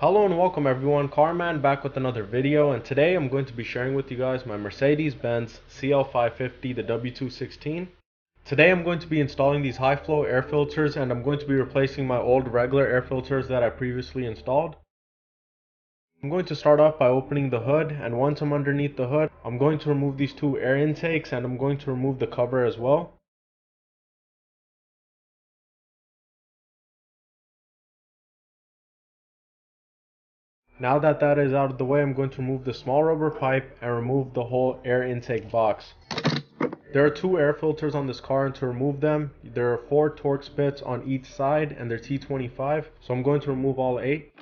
Hello and welcome everyone, Carman back with another video, and today I'm going to be sharing with you guys my Mercedes-Benz CL550, the W216. Today I'm going to be installing these high flow air filters, and I'm going to be replacing my old regular air filters that I previously installed. I'm going to start off by opening the hood, and once I'm underneath the hood, I'm going to remove these two air intakes and I'm going to remove the cover as well. Now that that is out of the way, I'm going to remove the small rubber pipe and remove the whole air intake box. There are two air filters on this car, and to remove them, there are 4 Torx bits on each side and they're T25, so I'm going to remove all 8.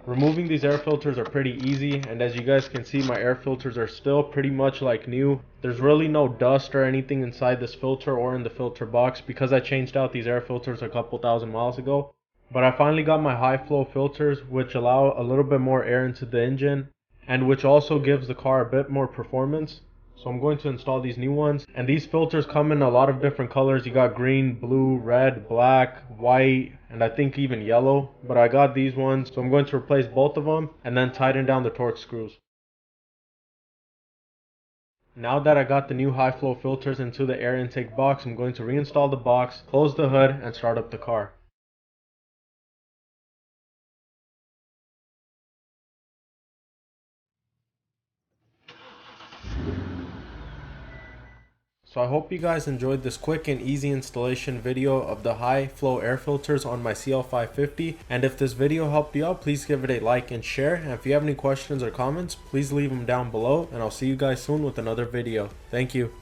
Removing these air filters are pretty easy, and as you guys can see, my air filters are still pretty much like new. There's really no dust or anything inside this filter or in the filter box because I changed out these air filters a couple thousand miles ago. But I finally got my high flow filters, which allow a little bit more air into the engine and which also gives the car a bit more performance. So I'm going to install these new ones, and these filters come in a lot of different colors. You got green, blue, red, black, white, and I think even yellow, but I got these ones, so I'm going to replace both of them and then tighten down the Torx screws. Now that I got the new high flow filters into the air intake box, I'm going to reinstall the box, close the hood, and start up the car. So I hope you guys enjoyed this quick and easy installation video of the high flow air filters on my CL550, and if this video helped you out, please give it a like and share, and if you have any questions or comments, please leave them down below, and I'll see you guys soon with another video. Thank you.